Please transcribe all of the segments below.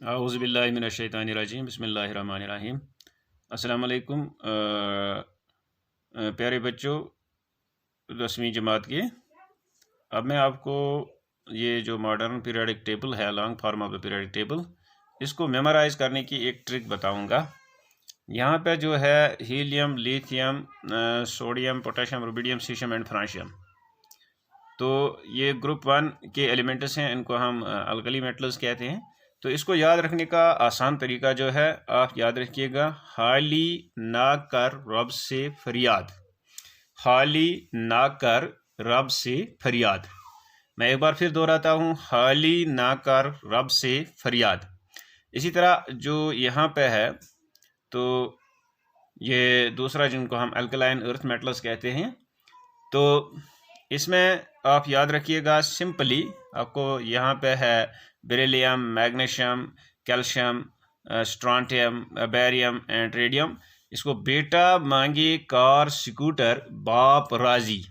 औज़ुबिल्लाहि मिनश्शैतानिर्रजीम बिस्मिल्लाहिर्रहमानिर्रहीम। अस्सलाम वालेकुम प्यारे बच्चों 10वीं जमात के। अब मैं आपको ये जो मॉडर्न पीरियोडिक टेबल है, long form of the periodic table, इसको मेमोराइज़ करने की एक ट्रिक बताऊंगा। यहाँ पे जो है helium, lithium, sodium, potassium, rubidium, caesium and francium, तो ये ग्रुप 1 के एलिमेंट्स हैं, इनको हम अल्कली मेटल्स कहते हैं। तो इसको याद रखने का आसान तरीका जो है, आप याद रखिएगा, हाली ना कर रब से फरियाद, हाली ना कर रब से फरियाद। मैं एक बार फिर दोहराता हूँ, हाली ना कर रब से फरियाद। इसी तरह जो यहाँ पे है, तो ये दूसरा जिनको हम अल्कलाइन अर्थ मेटल्स कहते हैं, तो इसमें आप याद रखिएगा, सिंपली आपको यहाँ पे है beryllium, magnesium, calcium, strontium, barium and radium. इसको बेटा मांगे कार स्कूटर बाप राजी,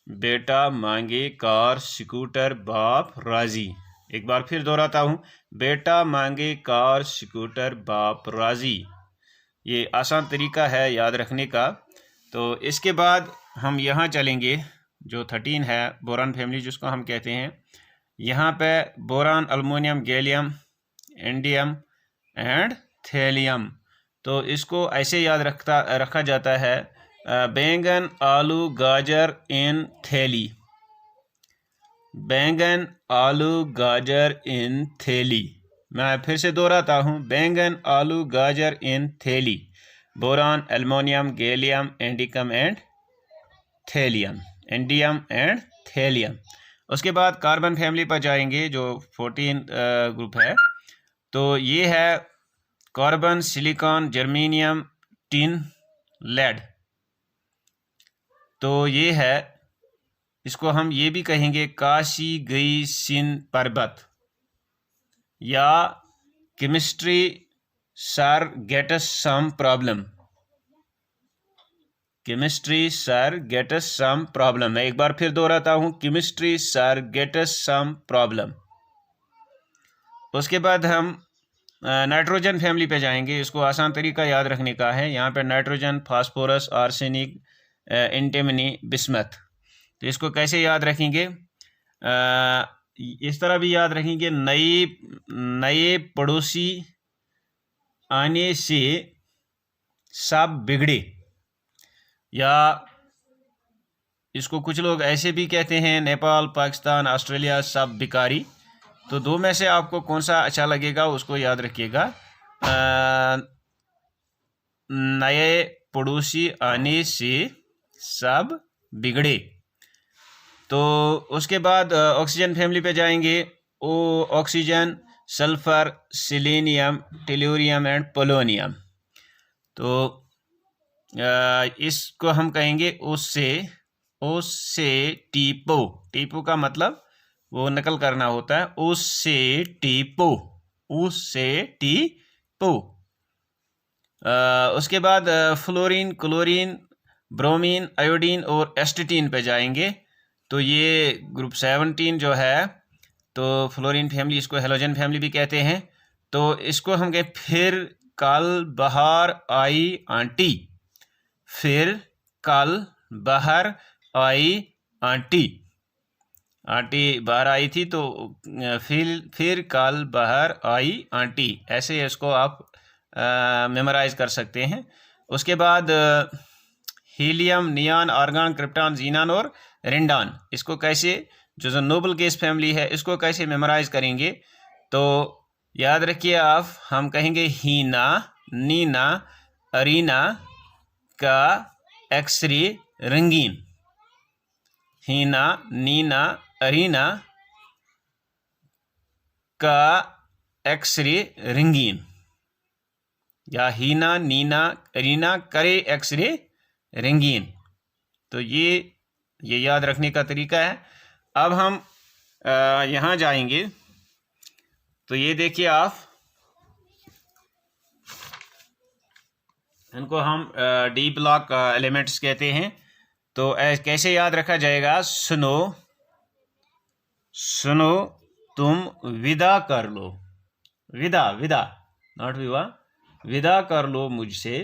बेटा मांगे कार स्कूटर बाप राजी। एक बार फिर दोहराता हूँ, बेटा मांगे कार स्कूटर बाप राजी। ये आसान तरीका है याद रखने का। तो इसके बाद हम यहाँ चलेंगे, जो 13 है बोरान फैमिली जिसको हम कहते हैं। यहाँ पे boron, aluminium, gallium, indium and thallium. तो इसको ऐसे याद रखा जाता है, बैंगन, आलू, गाजर इन थैली, बैंगन, आलू, गाजर इन थैली। मैं फिर से दोहराता हूँ, बैंगन, आलू, गाजर इन थैली, boron, aluminium, gallium, इंडिकम and thallium, indium and thallium. उसके बाद कार्बन फैमिली पर जाएंगे, जो 14 ग्रुप है। तो ये है carbon, silicon, germanium, tin, lead. तो ये है, इसको हम ये भी कहेंगे काशी गई सिन पर्वत, या chemistry sir gets some problem, chemistry sir gets some problem. मैं एक बार फिर दोहराता हूँ, chemistry sir gets some problem. उसके बाद हम नाइट्रोजन फैमिली पे जाएंगे। इसको आसान तरीका याद रखने का है। यहाँ पे nitrogen, phosphorus, arsenic, antimony, bismuth. तो इसको कैसे याद रखेंगे, इस तरह भी याद रखेंगे, नए पड़ोसी आने से सब बिगड़े, या इसको कुछ लोग ऐसे भी कहते हैं, नेपाल, पाकिस्तान, ऑस्ट्रेलिया सब बिकारी। तो दो में से आपको कौन सा अच्छा लगेगा उसको याद रखिएगा। नए पड़ोसी आने से सब बिगड़े। तो उसके बाद ऑक्सीजन फैमिली पे जाएंगे। Oxygen, sulphur, selenium, tellurium and polonium. तो इसको हम कहेंगे उससे टीपो। टीपो का मतलब वो नकल करना होता है, उससे टीपो, उससे टीपो। उसके बाद फ्लोरीन, क्लोरीन, ब्रोमीन, आयोडीन और एस्टेटीन पे जाएंगे। तो ये ग्रुप 17 जो है, तो फ्लोरीन फैमिली, इसको हेलोजन फैमिली भी कहते हैं। तो इसको हम कहें, फिर कल बाहर आई आंटी, फिर कल बाहर आई आंटी, आंटी बाहर आई थी, तो फिर कल बाहर आई आंटी, ऐसे इसको आप मेमोराइज कर सकते हैं। उसके बाद हीलियम, नियान, आर्गन, क्रिप्टॉन, जीनान और रिंडान, इसको कैसे, जो नोबल गैस फैमिली है, इसको कैसे मेमोराइज करेंगे। तो याद रखिए आप, हम कहेंगे हीना, नीना, अरीना का एक्सरे रंगीन, हीना, नीना, अरीना का एक्सरे रंगीन, या हीना, नीना, अरीना करे एक्सरे रंगीन। तो ये याद रखने का तरीका है। अब हम यहाँ जाएंगे। तो ये देखिए आप, इनको हम डी ब्लॉक एलिमेंट्स कहते हैं। तो कैसे याद रखा जाएगा, सुनो, सुनो तुम विदा कर लो, विदा, विदा नॉट विवाह, विदा कर लो मुझसे,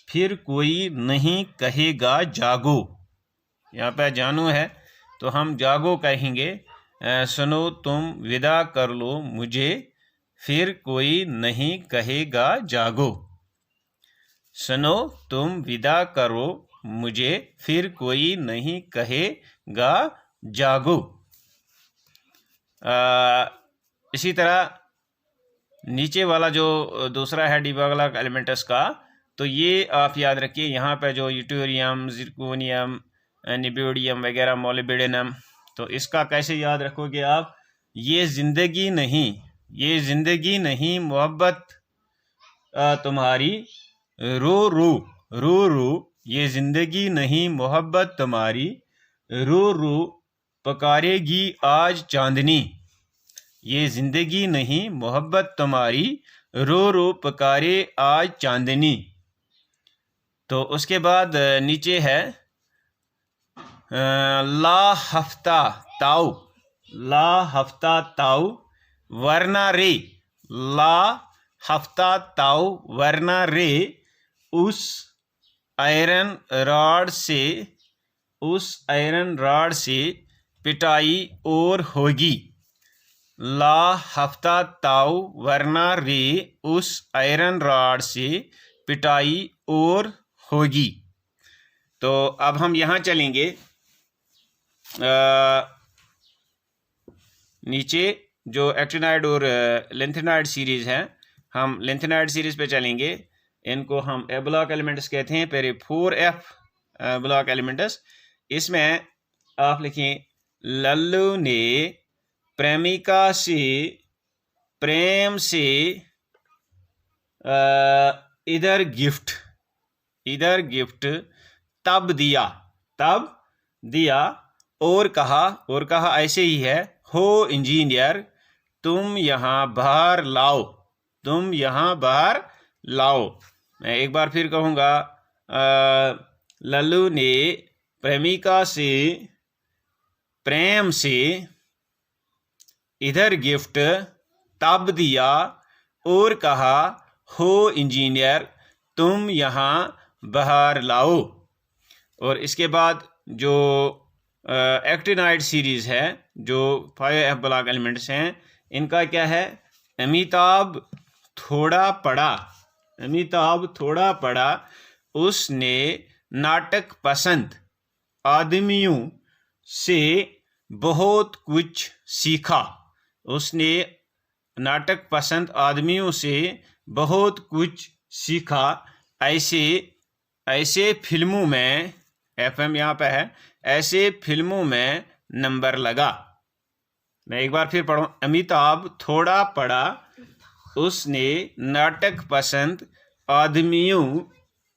फिर कोई नहीं कहेगा जागो। यहाँ पे जानू है तो हम जागो कहेंगे। सुनो तुम विदा कर लो मुझे, फिर कोई नहीं कहेगा जागो। सुनो तुम विदा करो मुझे, फिर कोई नहीं कहेगा जागो। इसी तरह नीचे वाला जो दूसरा है डिबागला एलिमेंटस का, तो ये आप याद रखिए। यहाँ पे जो यूटेरियम, जिरकोनियम, निब्योडियम वगैरह, मोलिब्डेनम, तो इसका कैसे याद रखोगे आप? ये जिंदगी नहीं, ये जिंदगी नहीं मोहब्बत तुम्हारी, रो रो रो रो, ये जिंदगी नहीं मोहब्बत तुम्हारी, रो रो पकारेगी आज चांदनी। ये जिंदगी नहीं मोहब्बत तुम्हारी, रो रो पकारे आज चांदनी। तो उसके बाद नीचे है ला हफ्ता ताऊ, ला हफ्ता ताऊ वरना रे, ला हफ्ता ताऊ वरना रे, उस आयरन रॉड से, उस आयरन रॉड से पिटाई और होगी। ला हफ्ता ताऊ वरना रे, उस आयरन रॉड से पिटाई और होगी। तो अब हम यहाँ चलेंगे नीचे जो एक्टिनाइड और लेंथेनाइड सीरीज है, हम लेंथेनाइड सीरीज पे चलेंगे। इनको हम ए ब्लॉक एलिमेंट्स कहते हैं। पहले 4F ब्लॉक एलिमेंट्स, इसमें आप लिखें लल्लू ने प्रेमिका से, प्रेम से इधर गिफ्ट, इधर गिफ्ट तब दिया, तब दिया, और कहा ऐसे ही है, हो इंजीनियर तुम यहाँ बाहर लाओ, तुम यहाँ बाहर लाओ। मैं एक बार फिर कहूँगा, लल्लू ने प्रेमिका से, प्रेम से इधर गिफ्ट तब दिया, और कहा हो इंजीनियर तुम यहाँ बाहर लाओ। और इसके बाद जो एक्टिनाइड सीरीज है, जो 5F ब्लॉक एलिमेंट्स हैं, इनका क्या है? अमिताभ थोड़ा पढ़ा, अमिताभ थोड़ा पढ़ा, उसने नाटक पसंद आदमियों से बहुत कुछ सीखा, उसने नाटक पसंद आदमियों से बहुत कुछ सीखा। ऐसे फिल्मों में, FM यहाँ पे है, ऐसे फिल्मों में नंबर लगा। मैं एक बार फिर पढ़ूँ, अमिताभ थोड़ा पढ़ा, उसने नाटक पसंद आदमियों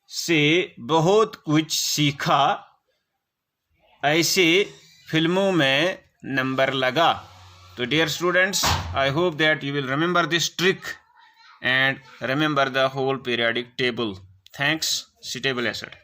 से बहुत कुछ सीखा, ऐसे फिल्मों में नंबर लगा। So dear students, I hope that you will remember this trick and remember the whole periodic table. Thanks, Suitable Asset.